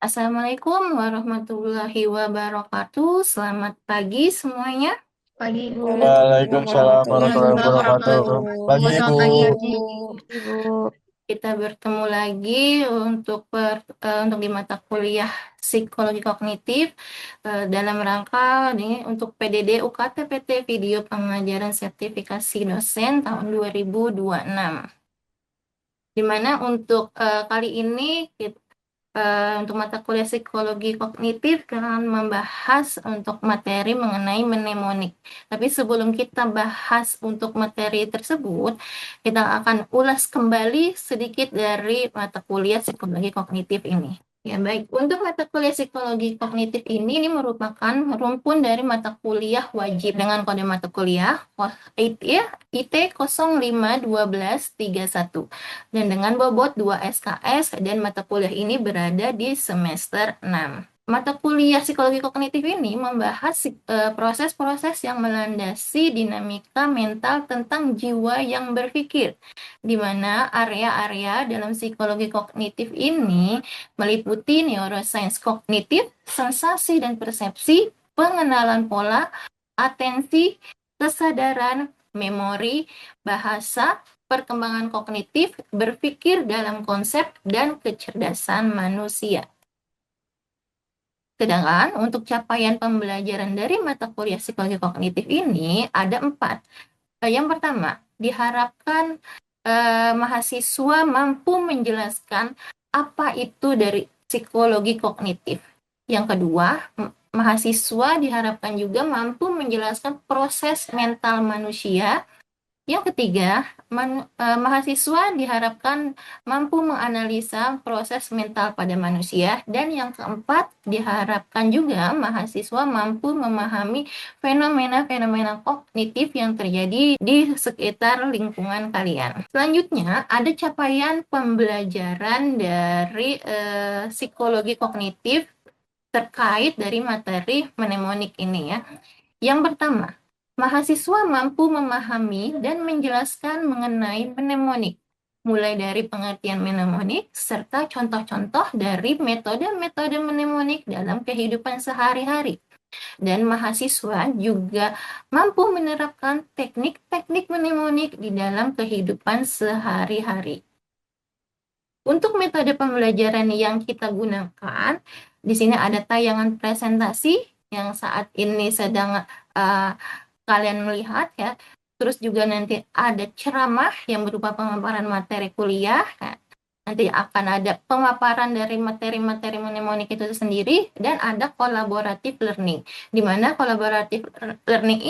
Assalamualaikum warahmatullahi wabarakatuh. Selamat pagi semuanya. Pagi Ibu. Waalaikumsalam warahmatullahi Waalaikumsalam wabarakatuh. warahmatullahi Pagi wabarakatuh. Ibu. Selamat pagi Ibu. Ibu, kita bertemu lagi untuk di mata kuliah Psikologi Kognitif dalam rangka nih untuk PDD UKT PT Video Pengajaran Sertifikasi Dosen tahun 2026. Di mana untuk kali ini untuk mata kuliah psikologi kognitif akan membahas untuk materi mengenai mnemonik. Tapi sebelum kita bahas untuk materi tersebut, kita akan ulas kembali sedikit dari mata kuliah psikologi kognitif ini. Ya, baik. Untuk mata kuliah psikologi kognitif ini merupakan rumpun dari mata kuliah wajib dengan kode mata kuliah IT 051231 dan dengan bobot 2 SKS, dan mata kuliah ini berada di semester 6. Mata kuliah psikologi kognitif ini membahas proses-proses yang melandasi dinamika mental tentang jiwa yang berpikir, di mana area-area dalam psikologi kognitif ini meliputi neuroscience kognitif, sensasi dan persepsi, pengenalan pola, atensi, kesadaran, memori, bahasa, perkembangan kognitif, berpikir dalam konsep, dan kecerdasan manusia. Sedangkan untuk capaian pembelajaran dari mata kuliah psikologi kognitif ini ada 4. Yang pertama, diharapkan mahasiswa mampu menjelaskan apa itu dari psikologi kognitif. Yang kedua, mahasiswa diharapkan juga mampu menjelaskan proses mental manusia. Yang ketiga, mahasiswa diharapkan mampu menganalisa proses mental pada manusia. Dan yang keempat, diharapkan juga mahasiswa mampu memahami fenomena-fenomena kognitif yang terjadi di sekitar lingkungan kalian. Selanjutnya, ada capaian pembelajaran dari psikologi kognitif terkait dari materi mnemonik ini ya. Yang pertama, mahasiswa mampu memahami dan menjelaskan mengenai mnemonik, mulai dari pengertian mnemonik serta contoh-contoh dari metode-metode mnemonik dalam kehidupan sehari-hari. Dan mahasiswa juga mampu menerapkan teknik-teknik mnemonik di dalam kehidupan sehari-hari. Untuk metode pembelajaran yang kita gunakan, di sini ada tayangan presentasi yang saat ini sedang kalian melihat ya. Terus juga nanti ada ceramah yang berupa pemaparan materi kuliah. Nanti akan ada pemaparan dari materi-materi mnemonik itu sendiri, dan ada collaborative learning. Di mana collaborative learning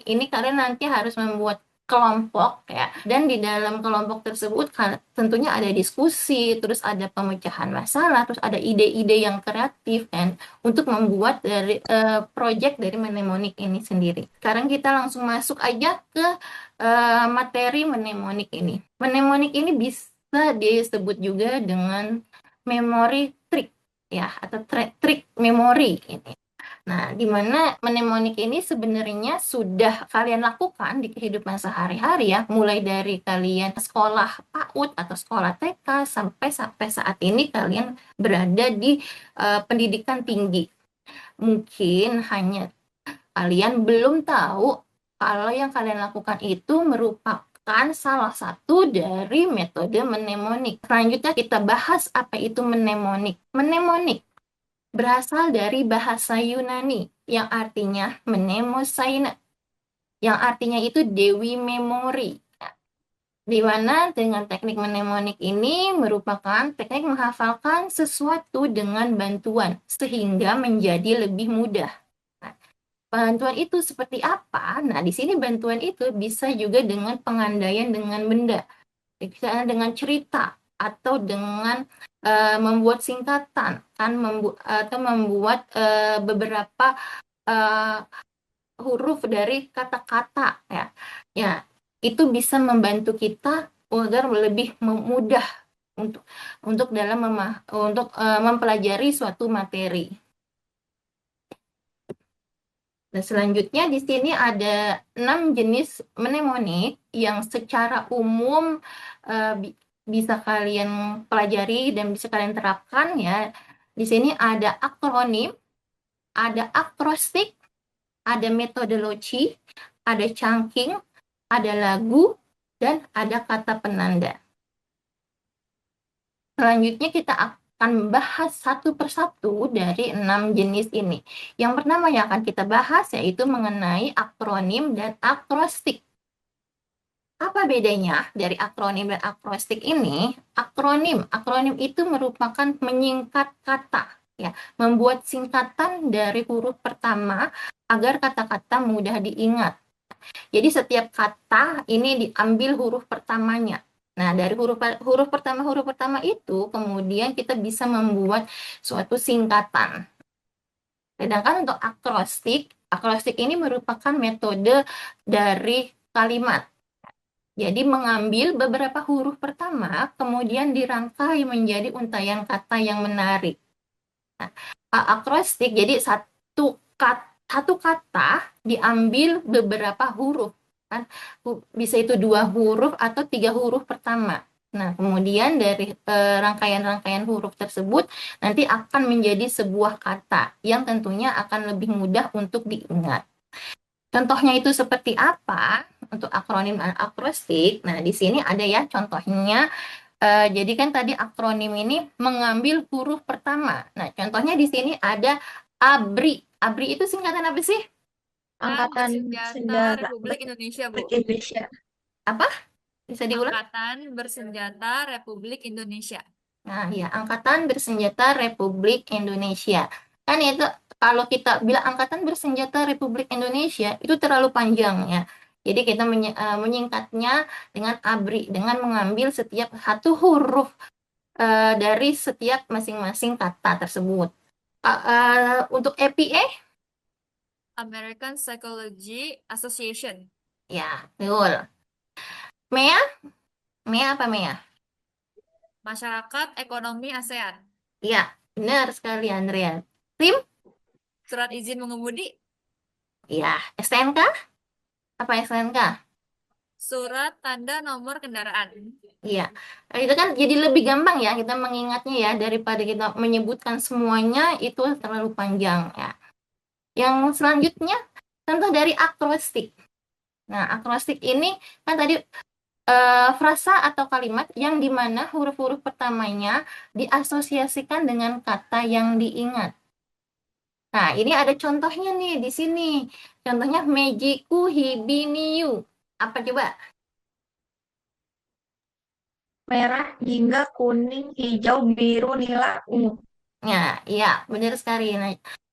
ini kalian nanti harus membuat kelompok ya, dan di dalam kelompok tersebut tentunya ada diskusi, terus ada pemecahan masalah, terus ada ide-ide yang kreatif kan untuk membuat dari project dari mnemonik ini sendiri. Sekarang kita langsung masuk aja ke materi mnemonik ini. Mnemonik ini bisa disebut juga dengan memory trick ya, atau trik memori ini. Nah, di mana mnemonik ini sebenarnya sudah kalian lakukan di kehidupan sehari-hari ya, mulai dari kalian sekolah PAUD atau sekolah TK sampai saat ini kalian berada di pendidikan tinggi. Mungkin hanya kalian belum tahu kalau yang kalian lakukan itu merupakan salah satu dari metode mnemonik. Selanjutnya kita bahas apa itu mnemonik. Mnemonik berasal dari bahasa Yunani yang artinya mnemosyne, yang artinya itu Dewi Memori. Di mana dengan teknik mnemonik ini merupakan teknik menghafalkan sesuatu dengan bantuan sehingga menjadi lebih mudah. Nah, bantuan itu seperti apa? Nah, di sini bantuan itu bisa juga dengan pengandaian dengan benda, misalnya dengan cerita atau dengan membuat singkatan, kan atau membuat beberapa uh, huruf dari kata-kata ya. Ya, itu bisa membantu kita agar lebih mudah untuk dalam mempelajari suatu materi. Nah, selanjutnya di sini ada 6 jenis mnemonik yang secara umum bisa kalian pelajari dan bisa kalian terapkan ya. Di sini ada akronim, ada akrostik, ada metodologi, ada chunking, ada lagu, dan ada kata penanda. Selanjutnya kita akan bahas satu persatu dari 6 jenis ini. Yang pertama yang akan kita bahas yaitu mengenai akronim dan akrostik. Apa bedanya dari akronim dan akrostik ini? Akronim itu merupakan menyingkat kata, ya, membuat singkatan dari huruf pertama agar kata-kata mudah diingat. Jadi setiap kata ini diambil huruf pertamanya. Nah, dari huruf pertama itu kemudian kita bisa membuat suatu singkatan. Sedangkan untuk akrostik ini merupakan metode dari kalimat. Jadi mengambil beberapa huruf pertama, kemudian dirangkai menjadi untayan kata yang menarik. Nah, akrostik, jadi satu kata diambil beberapa huruf, kan? Bisa itu 2 huruf atau 3 huruf pertama. Nah, kemudian dari rangkaian-rangkaian huruf tersebut nanti akan menjadi sebuah kata yang tentunya akan lebih mudah untuk diingat. Contohnya itu seperti apa untuk akronim dan akrostik? Nah, di sini ada ya contohnya. Jadi kan tadi akronim ini mengambil huruf pertama. Nah, contohnya di sini ada ABRI. ABRI itu singkatan apa sih? Angkatan Bersenjata Senjata Republik Indonesia, Bu. Republik Indonesia. Apa? Bisa diulang? Angkatan Bersenjata Republik Indonesia. Nah, ya, Angkatan Bersenjata Republik Indonesia. Kan itu kalau kita bilang Angkatan Bersenjata Republik Indonesia itu terlalu panjang ya. Jadi kita menyingkatnya dengan ABRI, dengan mengambil setiap satu huruf dari setiap masing-masing kata tersebut. Untuk APA, American Psychology Association. ya, betul. MEA, MEA apa MEA? Masyarakat Ekonomi ASEAN. Ya, benar sekali Andrea. TIM, Surat izin mengemudi. ya. STNK, apa STNK? Surat tanda nomor kendaraan. Iya, itu kan jadi lebih gampang ya kita mengingatnya ya daripada kita menyebutkan semuanya itu terlalu panjang ya. Yang selanjutnya contoh dari akrostik. Nah, akrostik ini kan tadi frasa atau kalimat yang dimana huruf-huruf pertamanya diasosiasikan dengan kata yang diingat. Nah, ini ada contohnya nih di sini. Contohnya Mejiku Hibiniu. Apa coba? Merah, jingga, kuning, hijau, biru, nila, ungu. Ya, iya, benar sekali,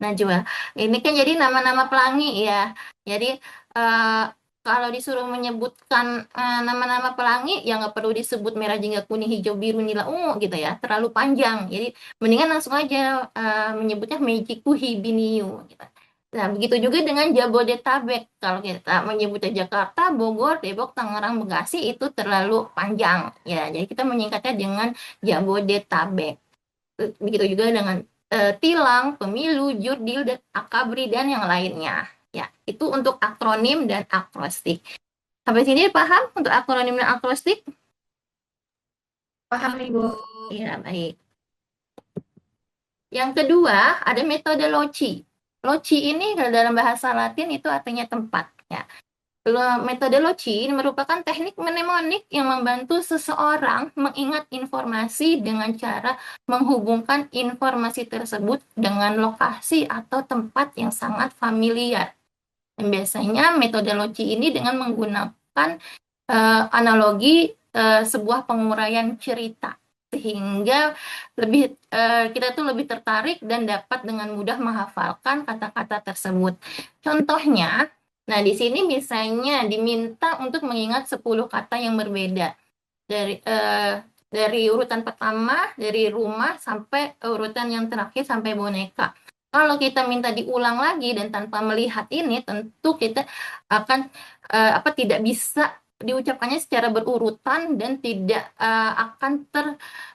Najwa. Ini kan jadi nama-nama pelangi ya. Jadi eh, kalau disuruh menyebutkan nama-nama pelangi, ya nggak perlu disebut merah, jingga, kuning, hijau, biru, nila, ungu gitu ya. Terlalu panjang. Jadi mendingan langsung aja menyebutnya Mejiku Hibiniu. Gitu. Nah, begitu juga dengan Jabodetabek. Kalau kita menyebutnya Jakarta, Bogor, Depok, Tangerang, Bekasi itu terlalu panjang. Ya, jadi kita menyingkatnya dengan Jabodetabek. Begitu juga dengan tilang, pemilu, jurdil, dan akabri, dan yang lainnya. Ya, itu untuk akronim dan akrostik. Sampai sini paham untuk akronim dan akrostik? Paham, Ibu? Ya, baik. Yang kedua, ada metode loci. Loci ini dalam bahasa Latin itu artinya tempat. Ya. Metode loci ini merupakan teknik mnemonik yang membantu seseorang mengingat informasi dengan cara menghubungkan informasi tersebut dengan lokasi atau tempat yang sangat familiar. Dan biasanya metode loci ini dengan menggunakan analogi sebuah penguraian cerita sehingga kita tuh lebih tertarik dan dapat dengan mudah menghafalkan kata-kata tersebut. Contohnya, nah di sini misalnya diminta untuk mengingat 10 kata yang berbeda dari urutan pertama dari rumah sampai urutan yang terakhir sampai boneka. Kalau kita minta diulang lagi dan tanpa melihat ini, tentu kita akan tidak bisa diucapkannya secara berurutan dan tidak akan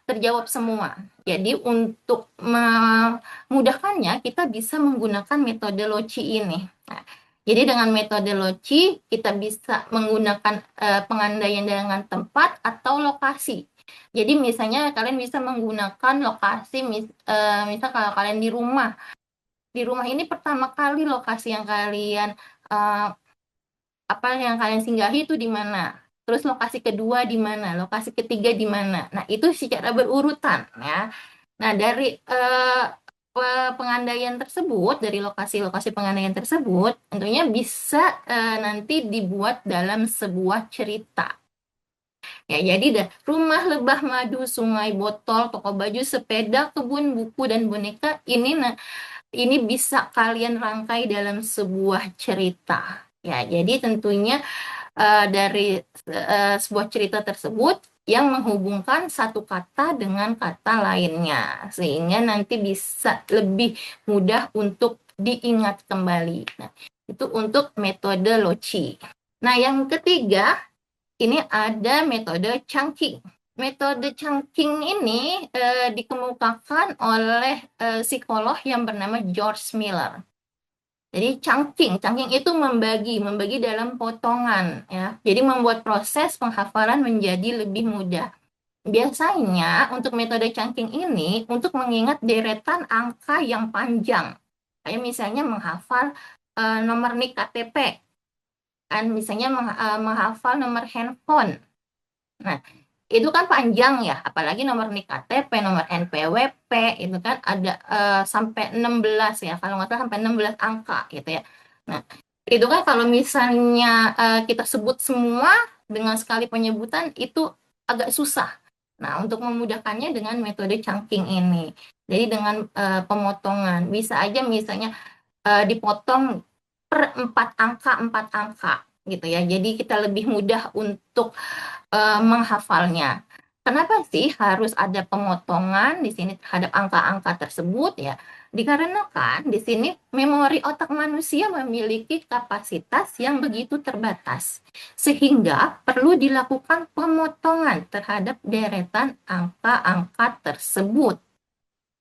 terjawab semua. Jadi untuk memudahkannya kita bisa menggunakan metode loci ini. Nah, jadi dengan metode loci kita bisa menggunakan pengandaian dengan tempat atau lokasi. Jadi misalnya kalian bisa menggunakan lokasi, misal kalau kalian di rumah ini pertama kali lokasi yang kalian eh, singgahi itu di mana? Terus lokasi kedua di mana? Lokasi ketiga di mana? Nah, itu secara berurutan ya. Nah, dari pengandaian tersebut, dari lokasi-lokasi pengandaian tersebut, tentunya bisa nanti dibuat dalam sebuah cerita. Ya, jadi dah rumah, lebah, madu, sungai, botol, toko baju, sepeda, kebun, buku, dan boneka ini bisa kalian rangkai dalam sebuah cerita. Ya, jadi tentunya dari sebuah cerita tersebut yang menghubungkan satu kata dengan kata lainnya, sehingga nanti bisa lebih mudah untuk diingat kembali. Nah, itu untuk metode Loci. Nah, yang ketiga, ini ada metode chunking. Metode chunking ini dikemukakan oleh psikolog yang bernama George Miller. Jadi chunking itu membagi dalam potongan ya. Jadi membuat proses penghafalan menjadi lebih mudah. Biasanya untuk metode chunking ini untuk mengingat deretan angka yang panjang. Kayak misalnya menghafal nomor NIK KTP, kan misalnya menghafal nomor handphone. Nah, itu kan panjang ya, apalagi nomor NIK KTP, nomor NPWP, itu kan ada sampai 16 ya, kalau nggak salah sampai 16 angka gitu ya. Nah, itu kan kalau misalnya kita sebut semua dengan sekali penyebutan itu agak susah. Nah, untuk memudahkannya dengan metode chunking ini. Jadi dengan pemotongan, bisa aja misalnya dipotong per 4 angka gitu ya. Jadi kita lebih mudah untuk menghafalnya. Kenapa sih harus ada pemotongan di sini terhadap angka-angka tersebut ya? Dikarenakan di sini memori otak manusia memiliki kapasitas yang begitu terbatas, sehingga perlu dilakukan pemotongan terhadap deretan angka-angka tersebut.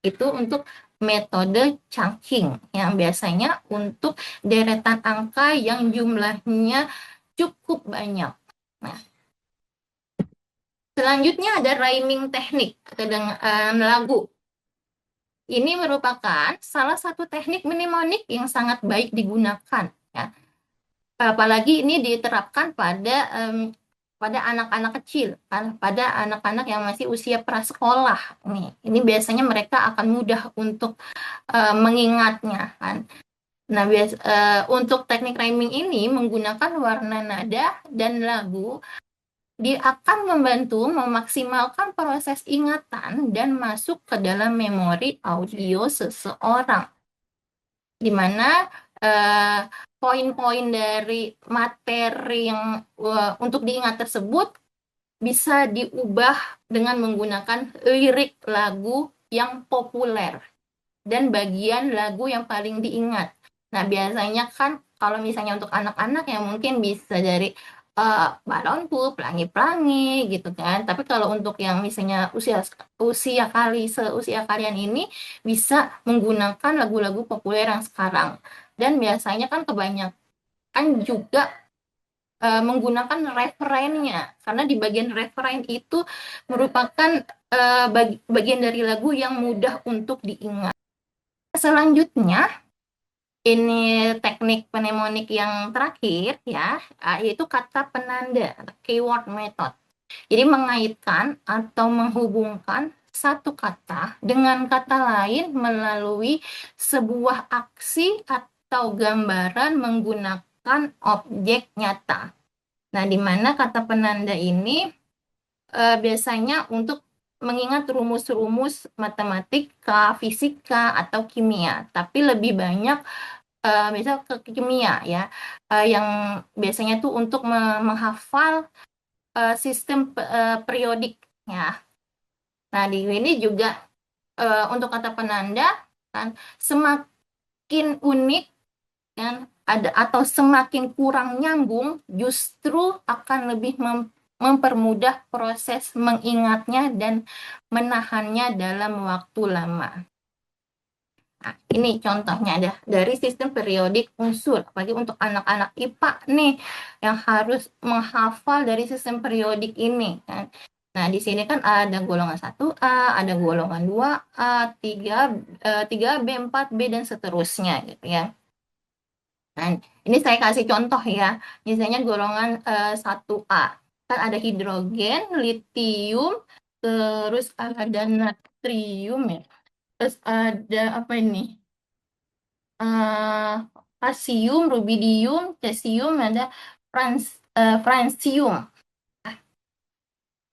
Itu untuk metode chunking yang biasanya untuk deretan angka yang jumlahnya cukup banyak. Nah, selanjutnya ada rhyming teknik dengan lagu. Ini merupakan salah satu teknik mnemonik yang sangat baik digunakan ya. Apalagi ini diterapkan pada anak-anak kecil, kan, pada anak-anak yang masih usia prasekolah. Ini biasanya mereka akan mudah untuk mengingatnya, kan. Nah, untuk teknik rhyming ini menggunakan warna nada dan lagu, dia akan membantu memaksimalkan proses ingatan dan masuk ke dalam memori audio seseorang, di mana poin-poin dari materi yang untuk diingat tersebut bisa diubah dengan menggunakan lirik lagu yang populer dan bagian lagu yang paling diingat. Nah, biasanya kan kalau misalnya untuk anak-anak yang mungkin bisa dari balonku, pelangi-pelangi gitu kan. Tapi kalau untuk yang misalnya seusia kalian ini bisa menggunakan lagu-lagu populer yang sekarang. Dan biasanya kan kebanyakan juga menggunakan referennya, karena di bagian referen itu merupakan bagian dari lagu yang mudah untuk diingat. Selanjutnya, ini teknik mnemonik yang terakhir ya, yaitu kata penanda, keyword method. Jadi mengaitkan atau menghubungkan satu kata dengan kata lain melalui sebuah aksi atau gambaran menggunakan objek nyata. Nah, di mana kata penanda ini biasanya untuk mengingat rumus-rumus matematika, fisika, atau kimia, tapi lebih banyak misal ke kimia ya, yang biasanya tuh untuk menghafal sistem periodik ya. Nah, di ini juga untuk kata penanda kan semakin unik kan ada atau semakin kurang nyambung justru akan lebih mempermudah proses mengingatnya dan menahannya dalam waktu lama. Nah, ini contohnya ada dari sistem periodik unsur, apalagi untuk anak-anak IPA nih yang harus menghafal dari sistem periodik ini kan. Nah, di sini kan ada golongan 1A, ada golongan 2A, 3B, 4B, dan seterusnya gitu ya. Nah, ini saya kasih contoh ya. Misalnya golongan 1A. Kan ada hidrogen, litium, terus ada natrium ya. Terus ada apa ini? eh Kalsium, rubidium, cesium, ada francium.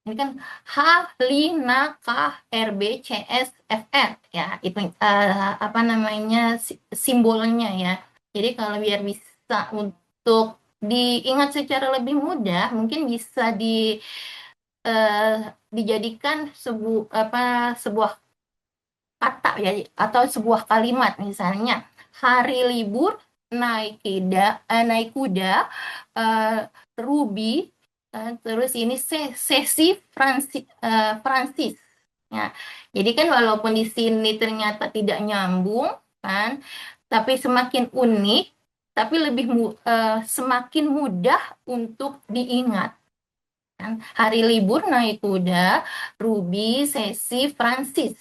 Ini kan H, Li, Na, K, Rb, Cs, Fr ya. Itu apa namanya simbolnya ya. Jadi kalau biar bisa untuk diingat secara lebih mudah, mungkin bisa eh, dijadikan sebuah kata ya atau sebuah kalimat misalnya hari libur naik kuda eh, Ruby terus ini sesi Francis ya. Jadi kan walaupun di sini ternyata tidak nyambung kan, tapi semakin unik, tapi semakin mudah untuk diingat kan. Hari libur naik kuda Ruby sesi Francis.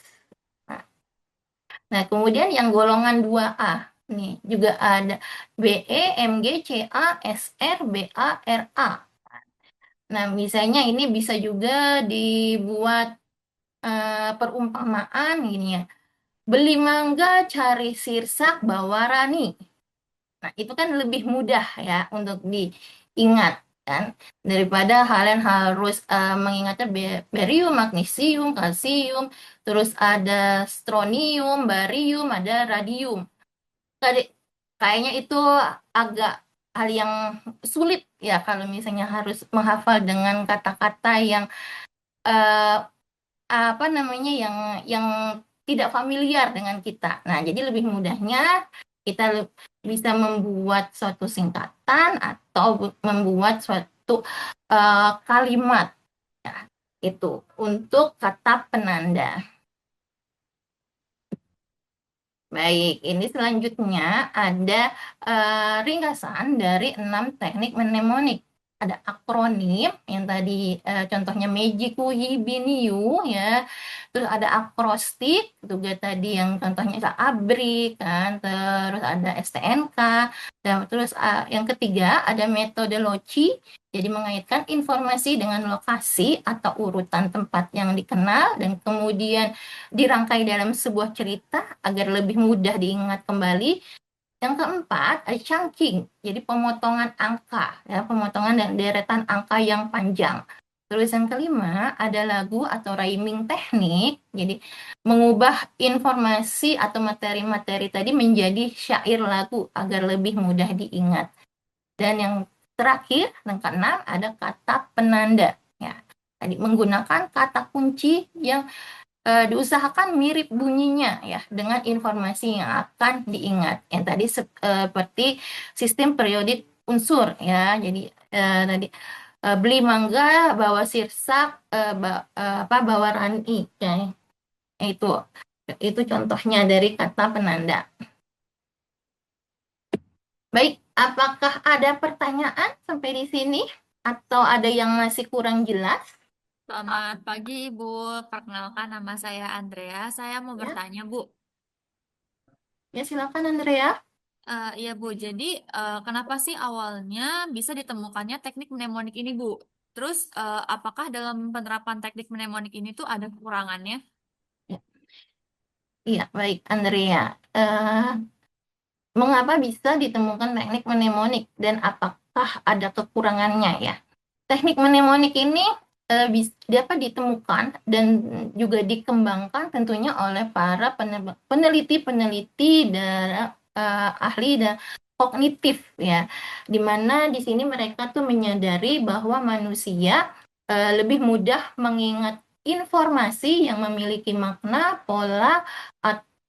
Nah, kemudian yang golongan 2A. Nih, juga ada BE, MG, CA, SR, BA, RA. Nah, misalnya ini bisa juga dibuat perumpamaan gini ya. Beli mangga, cari sirsak, bawa rani. Nah, itu kan lebih mudah ya untuk diingat kan daripada kalian harus mengingatnya barium, magnesium, kalsium, terus ada stronium, barium, ada radium. Kayaknya kayaknya itu agak hal yang sulit ya kalau misalnya harus menghafal dengan kata-kata yang eh, apa namanya yang tidak familiar dengan kita. Nah, jadi lebih mudahnya kita bisa membuat suatu singkatan atau membuat suatu kalimat ya, itu untuk kata penanda. Baik, ini selanjutnya ada ringkasan dari 6 teknik mnemonik. Ada akronim yang tadi contohnya Meiji, Kuhi, Biniu ya. Terus ada akrostik juga tadi yang contohnya ABRI kan. Terus ada STNK. Dan terus yang ketiga ada metode Loci. Jadi mengaitkan informasi dengan lokasi atau urutan tempat yang dikenal dan kemudian dirangkai dalam sebuah cerita agar lebih mudah diingat kembali. Yang keempat, ada chunking, jadi pemotongan angka, ya, pemotongan dan deretan angka yang panjang. Terus yang kelima, ada lagu atau rhyming teknik, jadi mengubah informasi atau materi-materi tadi menjadi syair lagu agar lebih mudah diingat. Dan yang terakhir, yang keenam, ada kata penanda. Ya, tadi menggunakan kata kunci yang diusahakan mirip bunyinya ya dengan informasi yang akan diingat. Yang tadi seperti sistem periodik unsur ya. Jadi tadi beli mangga, bawa sirsak, bawa rani ya. Itu contohnya dari kata penanda. Baik, apakah ada pertanyaan sampai di sini atau ada yang masih kurang jelas? Selamat pagi, Bu. Perkenalkan nama saya Andrea. Saya mau Ya, bertanya, Bu. ya silakan Andrea. Iya, Bu. Jadi, kenapa sih awalnya bisa ditemukannya teknik mnemonik ini, Bu? Terus, apakah dalam penerapan teknik mnemonik ini tuh ada kekurangannya? Ya, iya, baik Andrea. Eh, Mengapa bisa ditemukan teknik mnemonik dan apakah ada kekurangannya ya? Teknik mnemonik ini dapat ditemukan dan juga dikembangkan tentunya oleh para peneliti-peneliti dan ahli dan kognitif ya, di mana di sini mereka tuh menyadari bahwa manusia lebih mudah mengingat informasi yang memiliki makna, pola,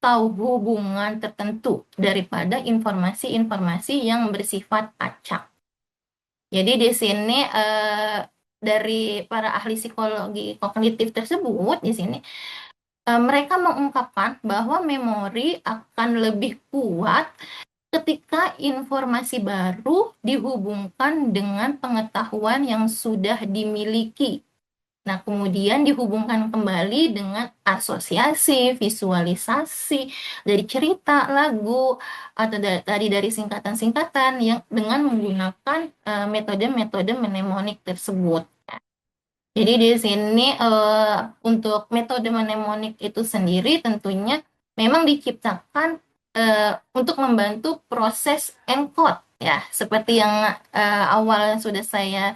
atau hubungan tertentu daripada informasi-informasi yang bersifat acak. Jadi di sini dari para ahli psikologi kognitif tersebut di sini mereka mengungkapkan bahwa memori akan lebih kuat ketika informasi baru dihubungkan dengan pengetahuan yang sudah dimiliki. Nah, kemudian dihubungkan kembali dengan asosiasi, visualisasi dari cerita, lagu, atau tadi dari singkatan-singkatan yang dengan menggunakan metode-metode mnemonik tersebut. Jadi di sini untuk metode mnemonik itu sendiri tentunya memang diciptakan untuk membantu proses encode ya, seperti yang awal sudah saya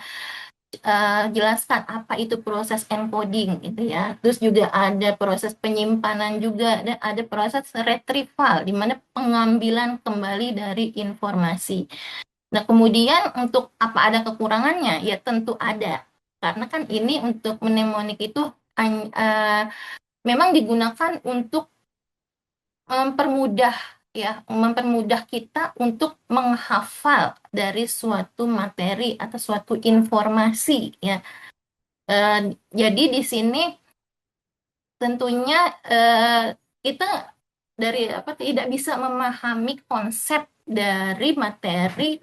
jelaskan apa itu proses encoding gitu ya. Terus juga ada proses penyimpanan juga dan ada proses retrieval di mana pengambilan kembali dari informasi. Nah, kemudian untuk apa ada kekurangannya? Ya tentu ada. Karena kan ini untuk mnemonik itu memang digunakan untuk mempermudah ya, mempermudah kita untuk menghafal dari suatu materi atau suatu informasi ya. Eh, jadi di sini tentunya kita dari apa tidak bisa memahami konsep dari materi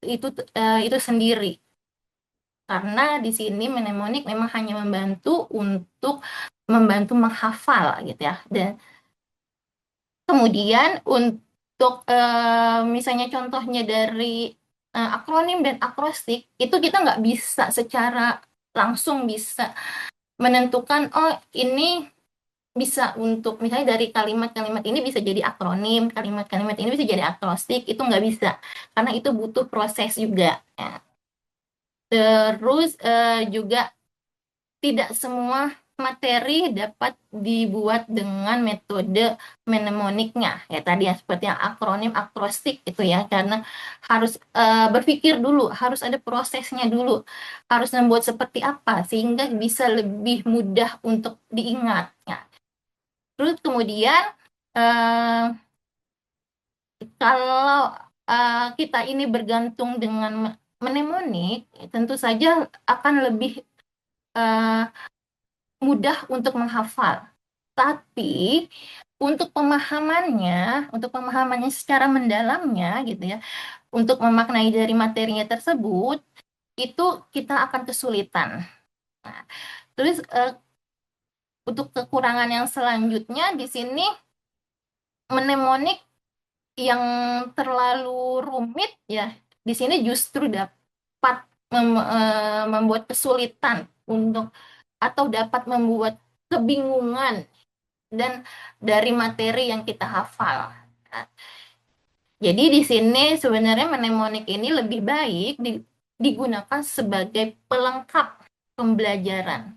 itu sendiri karena di sini mnemonik memang hanya membantu untuk membantu menghafal gitu ya. Dan kemudian untuk misalnya contohnya dari akronim dan akrostik itu kita nggak bisa secara langsung bisa menentukan oh ini bisa untuk misalnya dari kalimat-kalimat ini bisa jadi akronim, kalimat-kalimat ini bisa jadi akrostik, itu nggak bisa karena itu butuh proses juga ya. Terus juga tidak semua materi dapat dibuat dengan metode mnemoniknya ya tadi ya seperti yang akronim akrostik itu ya karena harus berpikir dulu harus ada prosesnya dulu harus membuat seperti apa sehingga bisa lebih mudah untuk diingat ya. Terus kemudian eh, kalau kita ini bergantung dengan mnemonik tentu saja akan lebih eh, mudah untuk menghafal. Tapi untuk pemahamannya secara mendalamnya gitu ya, untuk memaknai dari materinya tersebut, itu kita akan kesulitan. Nah, terus untuk kekurangan yang selanjutnya di sini mnemonik yang terlalu rumit ya, di sini justru dapat membuat kesulitan untuk atau dapat membuat kebingungan dan dari materi yang kita hafal. Nah, jadi di sini sebenarnya mnemonik ini lebih baik digunakan sebagai pelengkap pembelajaran,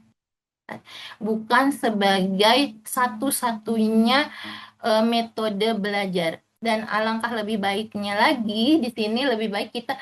bukan sebagai satu-satunya metode belajar. Dan alangkah lebih baiknya lagi di sini lebih baik kita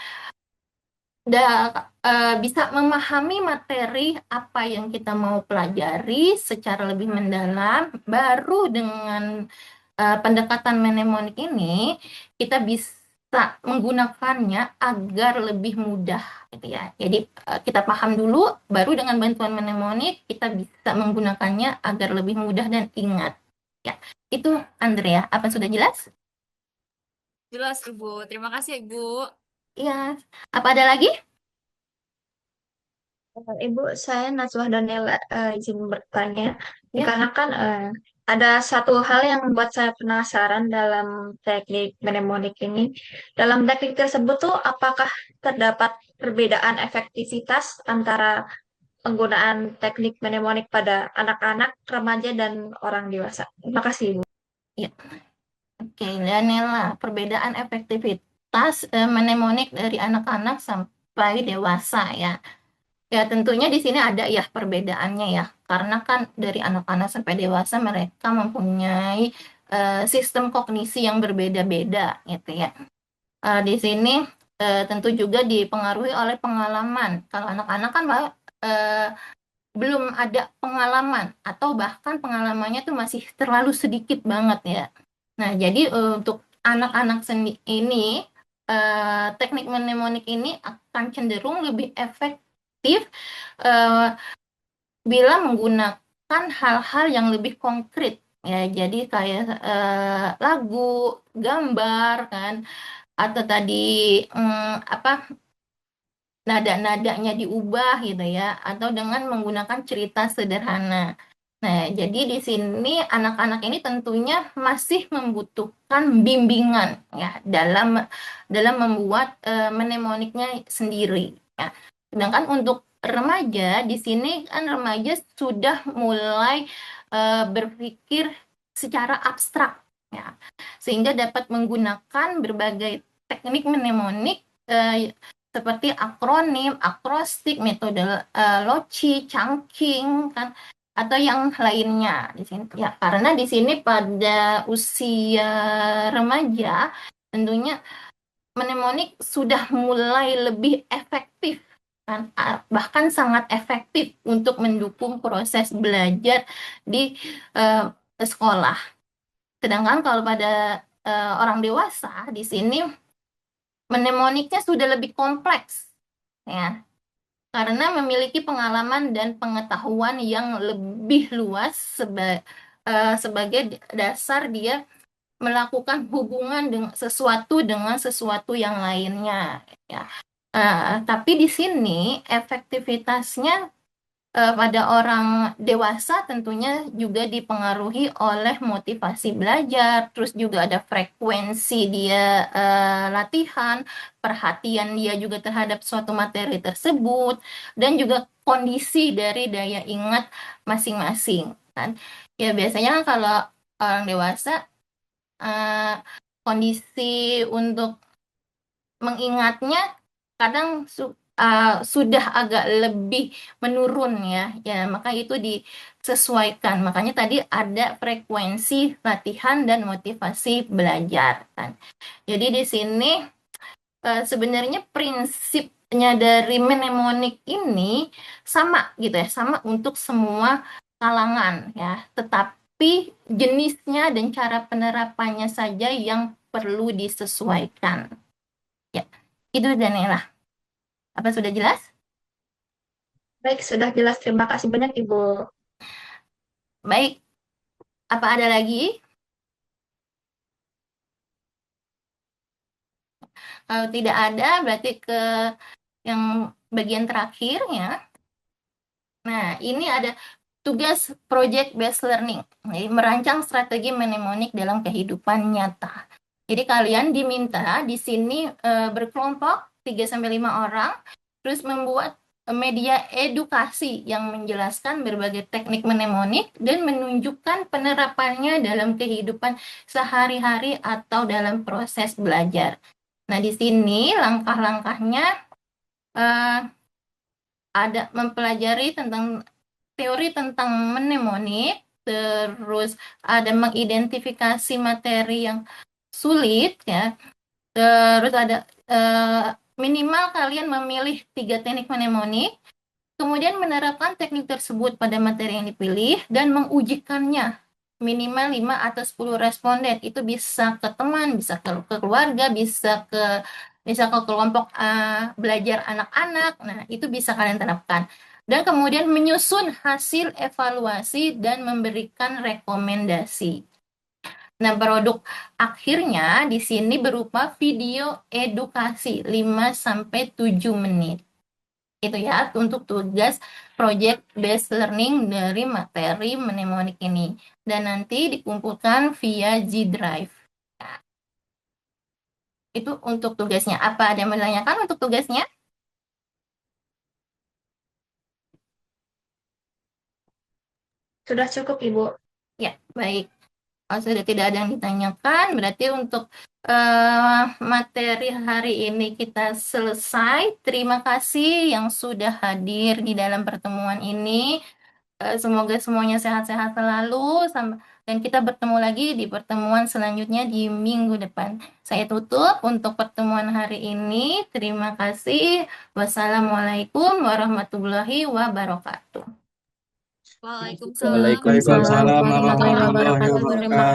bisa memahami materi apa yang kita mau pelajari secara lebih mendalam, baru dengan pendekatan mnemonik ini kita bisa menggunakannya agar lebih mudah, gitu ya. Jadi kita paham dulu, baru dengan bantuan mnemonik kita bisa menggunakannya agar lebih mudah dan ingat. Ya, itu Andrea. Apa sudah jelas? Jelas, Ibu. Terima kasih, Ibu. Iya. Apa ada lagi? Ibu, saya Najwa Daniela, izin bertanya. Ya. Dikarenakan ada satu hal yang membuat saya penasaran dalam teknik mnemonik ini. Dalam teknik tersebut tuh, apakah terdapat perbedaan efektivitas antara penggunaan teknik mnemonik pada anak-anak, remaja, dan orang dewasa? Terima kasih, Ibu. Ya. Oke, Daniela, perbedaan efektivitas mnemonik dari anak-anak sampai dewasa ya. Ya, tentunya di sini ada ya perbedaannya ya. Karena kan dari anak-anak sampai dewasa mereka mempunyai sistem kognisi yang berbeda-beda gitu ya. Di sini tentu juga dipengaruhi oleh pengalaman. Kalau anak-anak kan eh, belum ada pengalaman atau bahkan pengalamannya tuh masih terlalu sedikit banget ya. Nah, jadi untuk anak-anak ini teknik mnemonik ini akan cenderung lebih efektif eh, bila menggunakan hal-hal yang lebih konkret ya. Jadi kayak lagu, gambar kan atau tadi apa nada-nadanya diubah gitu ya, atau dengan menggunakan cerita sederhana. Nah, jadi di sini anak-anak ini tentunya masih membutuhkan bimbingan ya dalam membuat mnemoniknya sendiri ya. Sedangkan untuk remaja di sini kan remaja sudah mulai berpikir secara abstrak ya, sehingga dapat menggunakan berbagai teknik mnemonik seperti akronim, akrostik, metode Loci, chunking kan, atau yang lainnya di sini. Ya, karena di sini pada usia remaja tentunya mnemonik sudah mulai lebih efektif kan, bahkan sangat efektif untuk mendukung proses belajar di eh, sekolah. Sedangkan kalau pada orang dewasa di sini mnemoniknya sudah lebih kompleks ya, karena memiliki pengalaman dan pengetahuan yang lebih luas sebagai dasar dia melakukan hubungan dengan sesuatu yang lainnya ya. Tapi di sini efektivitasnya pada orang dewasa tentunya juga dipengaruhi oleh motivasi belajar, terus juga ada frekuensi dia latihan, perhatian dia juga terhadap suatu materi tersebut, dan juga kondisi dari daya ingat masing-masing kan. Ya biasanya kan kalau orang dewasa eh, kondisi untuk mengingatnya kadang sudah agak lebih menurun ya. Ya, maka itu disesuaikan. Makanya tadi ada frekuensi latihan dan motivasi belajar kan. Jadi di sini sebenarnya prinsipnya dari mnemonik ini sama gitu ya, sama untuk semua kalangan ya. Tetapi jenisnya dan cara penerapannya saja yang perlu disesuaikan. Ya, itu Daniela. Apa sudah jelas? Baik, sudah jelas. Terima kasih banyak, Ibu. Baik, apa ada lagi? Kalau tidak ada, berarti ke yang bagian terakhir ya. Nah, ini ada tugas project based learning. Jadi, merancang strategi mnemonik dalam kehidupan nyata. Jadi kalian diminta di sini berkelompok 3 sampai 5 orang, terus membuat media edukasi yang menjelaskan berbagai teknik mnemonik dan menunjukkan penerapannya dalam kehidupan sehari-hari atau dalam proses belajar. Nah, di sini langkah-langkahnya eh, ada mempelajari tentang teori tentang mnemonik, terus ada mengidentifikasi materi yang sulit ya, terus ada minimal kalian memilih 3 teknik mnemonik, kemudian menerapkan teknik tersebut pada materi yang dipilih dan mengujikannya minimal 5 atau 10 responden. Itu bisa ke teman, bisa ke keluarga, bisa ke kelompok belajar anak-anak. Nah, itu bisa kalian terapkan. Dan kemudian menyusun hasil evaluasi dan memberikan rekomendasi. Nah, produk akhirnya di sini berupa video edukasi 5 sampai 7 menit. Itu ya untuk tugas project based learning dari materi mnemonik ini. Dan nanti dikumpulkan via G Drive. Nah, itu untuk tugasnya. Apa ada yang menanyakan untuk tugasnya? Sudah cukup, Ibu. Ya, baik. Kalau sudah tidak ada yang ditanyakan, berarti untuk materi hari ini kita selesai. Terima kasih yang sudah hadir di dalam pertemuan ini. Semoga semuanya sehat-sehat selalu, dan kita bertemu lagi di pertemuan selanjutnya di minggu depan. Saya tutup untuk pertemuan hari ini. Terima kasih. Wassalamualaikum warahmatullahi wabarakatuh. Waalaikumsalam Waalaikumsalam warahmatullahi warahmatullahi wabarakatuh. Terima wabarakatuh.